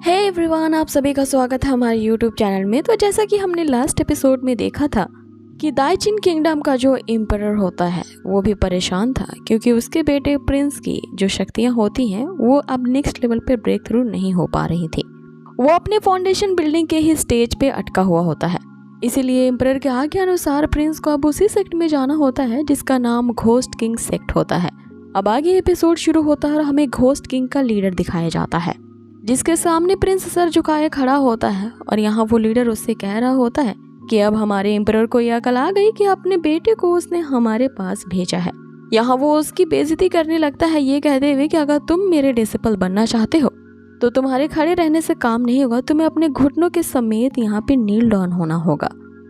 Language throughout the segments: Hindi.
हे एवरीवन, आप सभी का स्वागत है हमारे यूट्यूब चैनल में। तो जैसा कि हमने लास्ट एपिसोड में देखा था कि दाइचिन किंगडम का जो एम्परर होता है वो भी परेशान था क्योंकि उसके बेटे प्रिंस की जो शक्तियां होती हैं वो अब नेक्स्ट लेवल पे ब्रेक थ्रू नहीं हो पा रही थी। वो अपने फाउंडेशन बिल्डिंग के ही स्टेज पे अटका हुआ होता है। इसीलिए एम्परर के आज्ञा अनुसार प्रिंस को अब उसी सेक्ट में जाना होता है जिसका नाम घोस्ट किंग सेक्ट होता है। अब आगे एपिसोड शुरू होता है और हमें घोस्ट किंग का लीडर दिखाया जाता है जिसके सामने प्रिंस सर झुकाए खड़ा होता है और यहाँ वो लीडर उससे कह रहा होता है कि अब हमारे एम्परर को यह अकल आ गई कि अपने बेटे को उसने हमारे पास भेजा है। यहाँ वो उसकी बेइज्जती करने लगता है ये कहते हुए कि अगर तुम मेरे डिसिपल बनना चाहते हो तो तुम्हारे खड़े रहने से काम नहीं होगा, तुम्हें अपने घुटनों के समेत यहाँ पे नील डाउन होना होगा।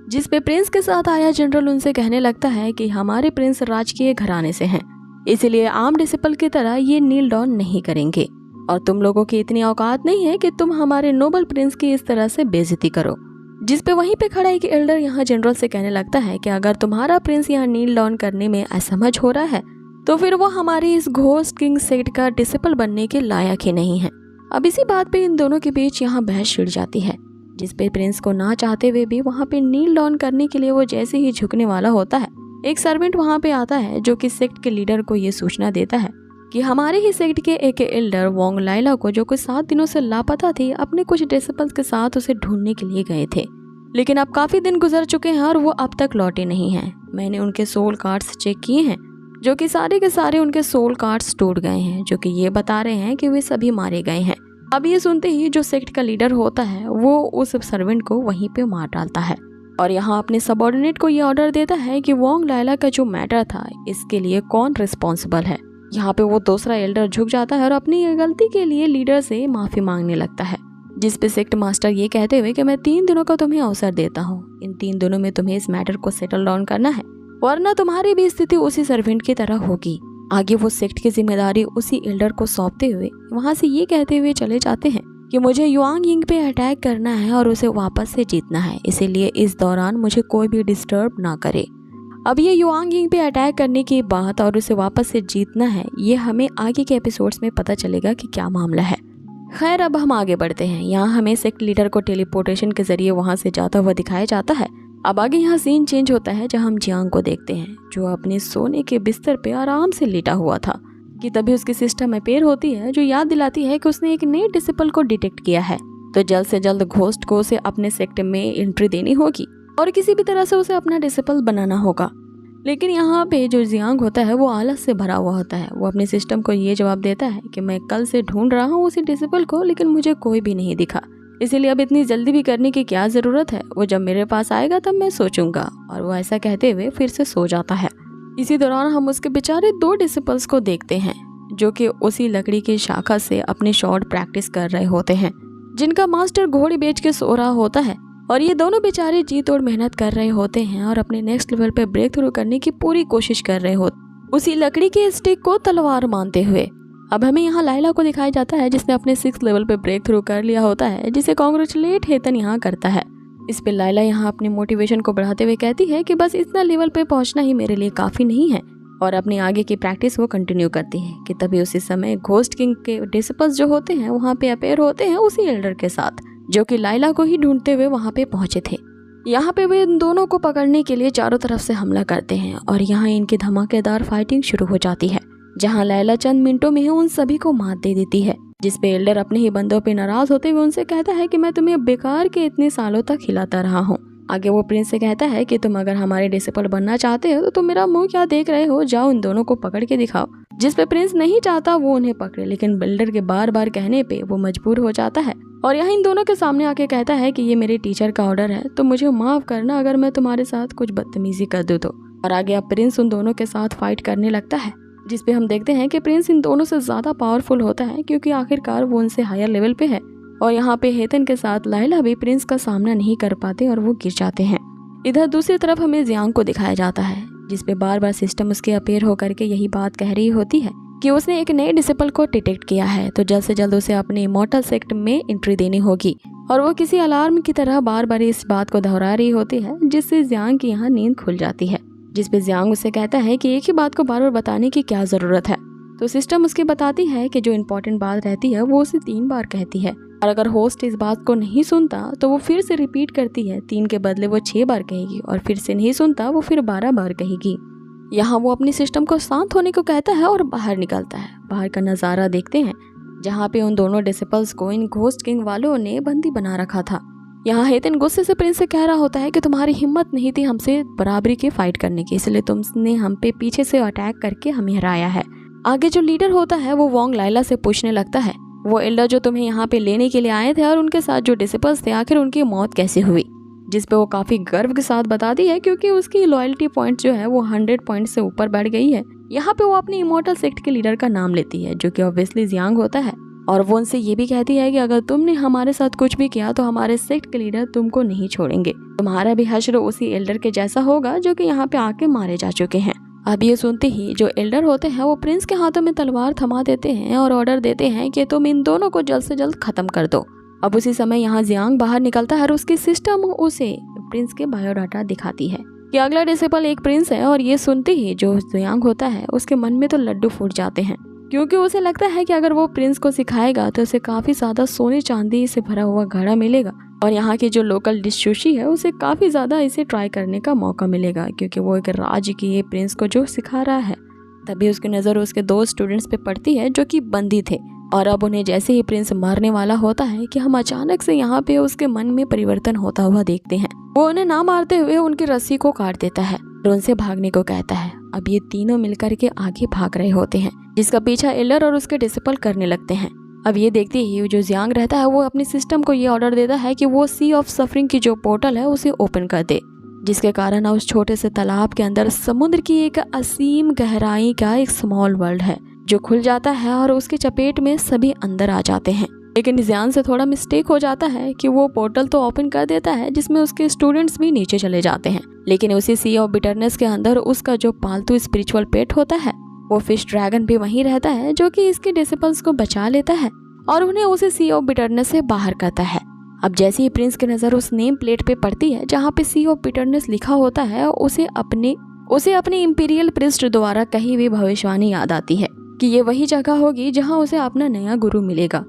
जिस पे प्रिंस के साथ आया जनरल उनसे कहने लगता है कि हमारे प्रिंस राजकीय घराने से हैं, इसलिए आम डिसिपल की तरह ये नील डाउन नहीं करेंगे और तुम लोगों की इतनी औकात नहीं है कि तुम हमारे नोबल प्रिंस की इस तरह से बेइज्जती करो। जिस पे वहीं पे खड़ा एक एल्डर यहाँ जनरल से कहने लगता है कि अगर तुम्हारा प्रिंस यहाँ नील डाउन करने में असमझ हो रहा है तो फिर वो हमारी इस घोस्ट किंग सेक्ट का डिसिपल बनने के लायक ही नहीं है। अब इसी बात पे इन दोनों के बीच यहाँ बहस छिड़ जाती है जिस पे प्रिंस को ना चाहते हुए भी वहाँ पे नील डाउन करने के लिए वो जैसे ही झुकने वाला होता है, एक सर्वेंट वहाँ पे आता है जो कि सेक्ट के लीडर को ये सूचना देता है कि हमारे ही सेक्ट के एक एल्डर वोंग लाइला को जो कुछ 7 दिनों से लापता थी अपने कुछ डिसिपल्स के साथ उसे ढूंढने के लिए गए थे, लेकिन अब काफी दिन गुजर चुके हैं और वो अब तक लौटे नहीं हैं। मैंने उनके सोल कार्ड्स चेक किए हैं जो कि सारे के सारे उनके सोल कार्ड्स टूट गए हैं, जो कि ये बता रहे हैं कि वे सभी मारे गए हैं। अब ये सुनते ही जो सेक्ट का लीडर होता है वो उस सर्वेंट को वहीं पे मार डालता है और यहाँ अपने सबऑर्डिनेट को ये ऑर्डर देता है कि वोंग लाइला का जो मैटर था इसके लिए कौन रिस्पॉन्सिबल है। यहाँ पे वो दूसरा एल्डर झुक जाता है और अपनी गलती के लिए लीडर से माफी मांगने लगता है, जिस पे सेक्ट मास्टर ये कहते हुए कि मैं 3 दिनों का तुम्हें अवसर देता हूँ, इन 3 दिनों में तुम्हें इस मैटर को सेटल डाउन करना है वरना तुम्हारी भी स्थिति उसी सर्वेंट की तरह होगी। आगे वो सेक्ट की जिम्मेदारी उसी एल्डर को सौंपते हुए वहाँ से ये कहते हुए चले जाते हैं कि मुझे युआंग यिंग पे अटैक करना है और उसे वापस से जीतना है, इसीलिए इस दौरान मुझे कोई भी डिस्टर्ब ना करे। अब ये युआंग यिंग पे अटैक करने की बात और उसे वापस से जीतना है, ये हमें आगे के एपिसोड्स में पता चलेगा कि क्या मामला है। खैर अब हम आगे बढ़ते हैं। यहाँ हमें सेक्ट लीडर को टेलीपोर्टेशन के जरिए वहाँ से जाता हुआ दिखाया जाता है। अब आगे यहाँ सीन चेंज होता है जहाँ हम जियांग को देखते हैं जो अपने सोने के बिस्तर पे आराम से लेटा हुआ था कि तभी उसकी सिस्टम अपेयर होती है जो याद दिलाती है कि उसने एक नए डिसिपल को डिटेक्ट किया है, तो जल्द से जल्द घोस्ट को उसे अपने सेक्ट में एंट्री देनी होगी और किसी भी तरह से उसे अपना डिसिपल बनाना होगा। लेकिन यहाँ पे जो जियांग होता है वो आलस से भरा हुआ होता है। वो अपने सिस्टम को ये जवाब देता है कि मैं कल से ढूंढ रहा हूँ उसी डिसिपल को, लेकिन मुझे कोई भी नहीं दिखा, इसीलिए अब इतनी जल्दी भी करने की क्या जरूरत है, वो जब मेरे पास आएगा तब मैं सोचूंगा। और वो ऐसा कहते हुए फिर से सो जाता है। इसी दौरान हम उसके बेचारे 2 डिसिपल्स को देखते हैं जो कि उसी लकड़ी की शाखा से अपनी शॉट प्रैक्टिस कर रहे होते हैं, जिनका मास्टर घोड़ी बेच के सो रहा होता है और ये दोनों बेचारे जी तोड़ मेहनत कर रहे होते हैं और अपने नेक्स्ट लेवल पे ब्रेक थ्रू करने की पूरी कोशिश कर रहे होते उसी लकड़ी के स्टिक को तलवार मानते हुए। अब हमें यहाँ लाइला को दिखाया जाता है जिसने अपने 6th लेवल पे ब्रेक थ्रू कर लिया होता है, जिसे कांग्रेचुलेट हेतन यहाँ करता है। इस पे लाइला यहाँ अपने मोटिवेशन को बढ़ाते हुए कहती है कि बस इतना लेवल पे पहुँचना ही मेरे लिए काफी नहीं है और अपनी आगे की प्रैक्टिस वो कंटिन्यू करती है कि तभी उसी समय घोस्ट किंग के डिसिपल्स जो होते हैं वहाँ पे अपेयर होते हैं उसी एल्डर के साथ जो कि लाइला को ही ढूंढते हुए वहाँ पे पहुंचे थे। यहाँ पे वे इन दोनों को पकड़ने के लिए चारों तरफ से हमला करते हैं और यहाँ इनकी धमाकेदार फाइटिंग शुरू हो जाती है जहाँ लाइला चंद मिनटों में ही उन सभी को मात दे देती है, जिस पे एल्डर अपने ही बंदों पे नाराज होते हुए उनसे कहता है कि मैं तुम्हें बेकार के इतने सालों तक खिलाता रहा हूँ। आगे वो प्रिंस से कहता है कि तुम अगर हमारे डिसिपल बनना चाहते हो तो तुम मेरा मुंह क्या देख रहे हो, जाओ इन दोनों को पकड़ के दिखाओ। जिस पे प्रिंस नहीं चाहता वो उन्हें पकड़े, लेकिन बिल्डर के बार बार कहने पे वो मजबूर हो जाता है और यहाँ इन दोनों के सामने आके कहता है कि ये मेरे टीचर का ऑर्डर है, तो मुझे माफ करना अगर मैं तुम्हारे साथ कुछ बदतमीजी कर दूं तो। और आगे अब प्रिंस उन दोनों के साथ फाइट करने लगता है, जिस पे हम देखते हैं कि प्रिंस इन दोनों से ज्यादा पावरफुल होता है क्योंकि आखिरकार वो उनसे हायर लेवल पे है। और यहाँ पे हेतन के साथ लाइला भी प्रिंस का सामना नहीं कर पाते और वो गिर जाते हैं। इधर दूसरी तरफ हमें जियांग को दिखाया जाता है जिस पे बार बार सिस्टम उसके अपेयर होकर के यही बात कह रही होती है कि उसने एक नए डिसिपल को डिटेक्ट किया है, तो जल्द से जल्द उसे अपने इमॉर्टल सेक्ट में एंट्री देनी होगी। और वो किसी अलार्म की तरह बार बार इस बात को दोहरा रही होती है जिससे जियांग की यहाँ नींद खुल जाती है, जिस पे जियांग उसे कहता है कि एक ही बात को बार बार बताने की क्या जरूरत है। तो सिस्टम उसके बताती है कि जो इम्पोर्टेंट बात रहती है वो उसे 3 बार कहती है और अगर होस्ट इस बात को नहीं सुनता तो वो फिर से रिपीट करती है। 3 के बदले वो 6 बार कहेगी और फिर से नहीं सुनता वो फिर 12 बार कहेगी। यहाँ वो अपनी सिस्टम को शांत होने को कहता है और बाहर निकलता है। बाहर का नज़ारा देखते हैं जहाँ पे उन दोनों डिसिपल्स को इन घोस्ट किंग वालों ने बंदी बना रखा था। यहाँ हेतन गुस्से से प्रिंस से कह रहा होता है कि तुम्हारी हिम्मत नहीं थी हमसे बराबरी के फाइट करने की, इसलिए तुमने हम पे पीछे से अटैक करके हमें हराया है। आगे जो लीडर होता है वो वोंग लाइला से पूछने लगता है वो एल्डर जो तुम्हें यहाँ पे लेने के लिए आए थे और उनके साथ जो डिसिपल्स थे आखिर उनकी मौत कैसे हुई, जिस पे वो काफी गर्व के साथ बताती है क्योंकि उसकी लॉयल्टी पॉइंट जो है वो 100 पॉइंट से ऊपर बढ़ गई है। यहाँ पे वो अपनी इमॉर्टल सेक्ट के लीडर का नाम लेती है जो कि ऑब्वियसली जियांग होता है और वो उनसे ये भी कहती है कि अगर तुमने हमारे साथ कुछ भी किया तो हमारे सेक्ट के लीडर तुमको नहीं छोड़ेंगे, तुम्हारा भी हश्र उसी एल्डर के जैसा होगा जो कि यहाँ पे आके मारे जा चुके हैं। अब ये सुनते ही जो एल्डर होते हैं वो प्रिंस के हाथों में तलवार थमा देते हैं और ऑर्डर देते हैं कि तुम इन दोनों को जल्द से जल्द खत्म कर दो। अब उसी समय यहाँ जियांग बाहर निकलता है और उसकी सिस्टम उसे प्रिंस के बायोडाटा दिखाती है कि अगला डिसेबल एक प्रिंस है। और ये सुनते ही जो जियांग होता है उसके मन में तो लड्डू फूट जाते हैं क्योंकि उसे लगता है कि अगर वो प्रिंस को सिखाएगा तो उसे काफी ज्यादा सोने चांदी से भरा हुआ घड़ा मिलेगा और यहाँ की जो लोकल डिश सुशी है उसे काफी ज्यादा इसे ट्राई करने का मौका मिलेगा क्योंकि वो एक राज्य की ये प्रिंस को जो सिखा रहा है। तभी उसकी नजर उसके 2 स्टूडेंट्स पे पड़ती है जो कि बंदी थे और अब उन्हें जैसे ही प्रिंस मरने वाला होता है कि हम अचानक से यहाँ पे उसके मन में परिवर्तन होता हुआ देखते हैं। वो उन्हें ना मारते हुए उनकी रस्सी को काट देता है और उनसे भागने को कहता है। अब ये तीनों मिलकर के आगे भाग रहे होते हैं जिसका पीछा एल्डर और उसके डिसिपल करने लगते हैं। अब ये देखते ही जो जियांग रहता है वो अपनी सिस्टम को ये ऑर्डर देता है कि वो सी ऑफ सफरिंग की जो पोर्टल है उसे ओपन कर दे, जिसके कारण उस छोटे से तालाब के अंदर समुद्र की एक असीम गहराई का एक स्मॉल वर्ल्ड है जो खुल जाता है और उसके चपेट में सभी अंदर आ जाते हैं। लेकिन जियांग से थोड़ा मिस्टेक हो जाता है कि वो पोर्टल तो ओपन कर देता है जिसमें उसके स्टूडेंट्स भी नीचे चले जाते हैं, लेकिन उसी सी ऑफ बिटरनेस के अंदर उसका जो पालतू स्पिरिचुअल पेट होता है वो फिश ड्रैगन भी वहीं रहता है जो कि इसके डिसिपल्स को बचा लेता है और उन्हें उसे सी ऑफ बिटरनेस से बाहर करता है। अब जैसे ही प्रिंस की नजर उस नेम प्लेट पे पड़ती है जहाँ पे सी ऑफ बिटरनेस लिखा होता है उसे अपने इंपीरियल प्रिस्ट द्वारा कही हुई भविष्यवाणी याद आती है कि ये वही जगह होगी जहाँ उसे अपना नया गुरु मिलेगा।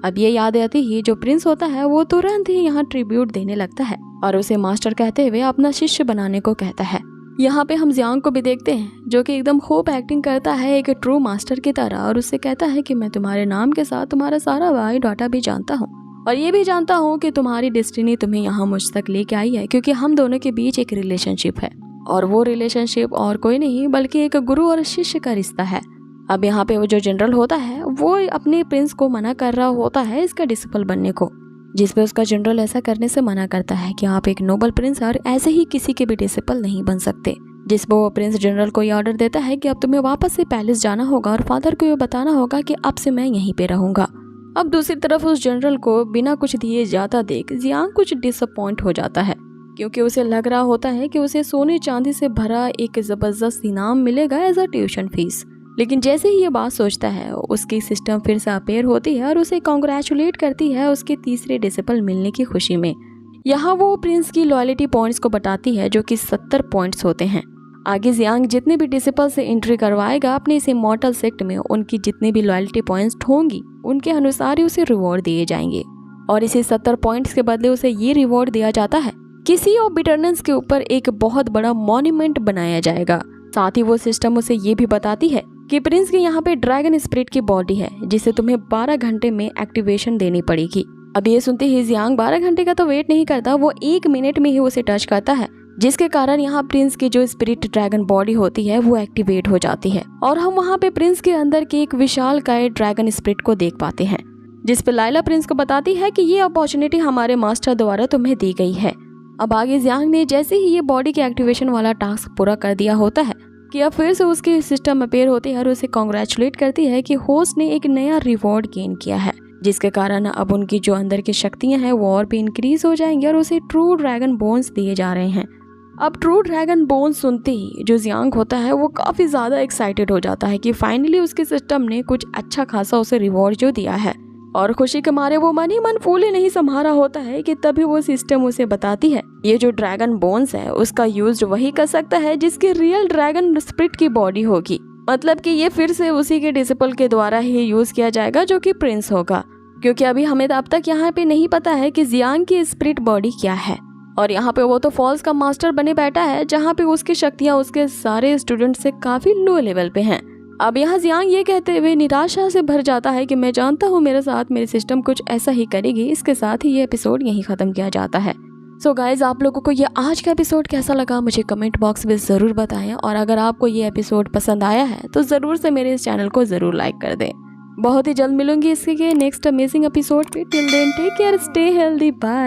अब ये याद आती ही जो प्रिंस होता है वो तुरंत ही यहाँ ट्रिब्यूट देने लगता है और उसे मास्टर कहते हुए अपना शिष्य बनाने को कहता है। यहाँ पे हम जियांग को भी देखते हैं जो कि एकदम खूब एक्टिंग करता है एक ट्रू मास्टर की तरह और उससे कहता है कि मैं तुम्हारे नाम के साथ तुम्हारा सारा बायोडाटा भी जानता हूँ और ये भी जानता हूँ कि तुम्हारी डेस्टिनी तुम्हें यहाँ मुझ तक लेके आई है क्योंकि हम दोनों के बीच एक रिलेशनशिप है और वो रिलेशनशिप और कोई नहीं बल्कि एक गुरु और शिष्य का रिश्ता है। अब यहाँ पे वो जो जनरल होता है वो अपने प्रिंस को मना कर रहा होता है इसका डिसिपल बनने को, जिसपे उसका जनरल ऐसा करने से मना करता है कि आप एक नोबल प्रिंस और ऐसे ही किसी के भी डिसिपल नहीं बन सकते। जिसपे वो प्रिंस जनरल को ये ऑर्डर देता है कि अब तुम्हें वापस से पैलेस जाना होगा और फादर को ये बताना होगा कि अब से मैं यहीं पे रहूंगा। अब दूसरी तरफ उस जनरल को बिना कुछ दिए जाता देख जियांग कुछ डिसअपॉइंट हो जाता है क्योंकि उसे लग रहा होता है कि उसे सोने चांदी से भरा एक जबरदस्त इनाम मिलेगा एज अ ट्यूशन फीस। लेकिन जैसे ही ये बात सोचता है उसकी सिस्टम फिर से अपेयर होती है और उसे कॉन्ग्रेचुलेट करती है उसके तीसरे डिसिपल मिलने की खुशी में। यहाँ वो प्रिंस की लॉयल्टी पॉइंट्स को बताती है जो कि 70 पॉइंट्स होते हैं। आगे जियांग जितने भी डिसिपल से एंट्री करवाएगा अपने इस इमॉर्टल सेक्ट में उनकी जितने भी लॉयल्टी पॉइंट्स होंगी उनके अनुसार ही उसे रिवॉर्ड दिए जाएंगे और इसे 70 पॉइंट्स के बदले उसे ये रिवॉर्ड दिया जाता है कि सी ऑफ बिटरनेस के ऊपर एक बहुत बड़ा मॉन्यूमेंट बनाया जाएगा। साथ ही वो सिस्टम उसे ये भी बताती है कि प्रिंस के यहाँ पे ड्रैगन स्पिरिट की बॉडी है जिसे तुम्हें 12 घंटे में एक्टिवेशन देनी पड़ेगी। अब ये सुनते ही जियांग 12 घंटे का तो वेट नहीं करता, वो 1 मिनट में ही उसे टच करता है जिसके कारण यहाँ प्रिंस की जो स्पिरिट ड्रैगन बॉडी होती है वो एक्टिवेट हो जाती है और हम वहाँ पे प्रिंस के अंदर के एक विशाल काय ड्रैगन स्पिरिट को देख पाते हैं जिसपे लाइला प्रिंस को बताती है कि ये अपॉर्चुनिटी हमारे मास्टर द्वारा तुम्हें दी गई है। अब आगे जियांग ने जैसे ही ये बॉडी के एक्टिवेशन वाला टास्क पूरा कर दिया होता है कि अब फिर से उसके सिस्टम अपेयर होती है और उसे कॉन्ग्रेचुलेट करती है कि होस्ट ने एक नया रिवॉर्ड गेन किया है जिसके कारण अब उनकी जो अंदर की शक्तियां हैं वो और भी इंक्रीज हो जाएंगी और उसे ट्रू ड्रैगन बोन्स दिए जा रहे हैं। अब ट्रू ड्रैगन बोन्स सुनते ही जो जियांग होता है वो काफ़ी ज़्यादा एक्साइटेड हो जाता है कि फाइनली उसके सिस्टम ने कुछ अच्छा खासा उसे रिवॉर्ड जो दिया है और खुशी के मारे वो मन ही मन फूले नहीं संभाला होता है कि तभी वो सिस्टम उसे बताती है ये जो ड्रैगन बोन्स है उसका यूज वही कर सकता है जिसकी रियल ड्रैगन स्पिरिट की बॉडी होगी, मतलब कि ये फिर से उसी के डिसिपल के द्वारा ही यूज किया जाएगा जो कि प्रिंस होगा क्योंकि अभी हमें अब तक यहाँ पे नहीं पता है कि जियांग की स्पिरिट बॉडी क्या है। और यहाँ पे वो तो फॉल्स का मास्टर बने बैठा है, जहाँ पे उसकी शक्तियाँ उसके सारे स्टूडेंट से काफी लो लेवल पे हैं। अब यहाँ जियांग ये कहते हुए निराशा से भर जाता है कि मैं जानता हूँ मेरे साथ मेरी सिस्टम कुछ ऐसा ही करेगी। इसके साथ ही ये एपिसोड यहीं खत्म किया जाता है। सो गाइज, आप लोगों को ये आज का एपिसोड कैसा लगा मुझे कमेंट बॉक्स में ज़रूर बताएं। और अगर आपको ये एपिसोड पसंद आया है तो ज़रूर से मेरे इस चैनल को ज़रूर लाइक कर दें। बहुत ही जल्द मिलूंगी इसके नेक्स्ट अमेजिंग एपिसोड पे। Till then take care, stay healthy, bye.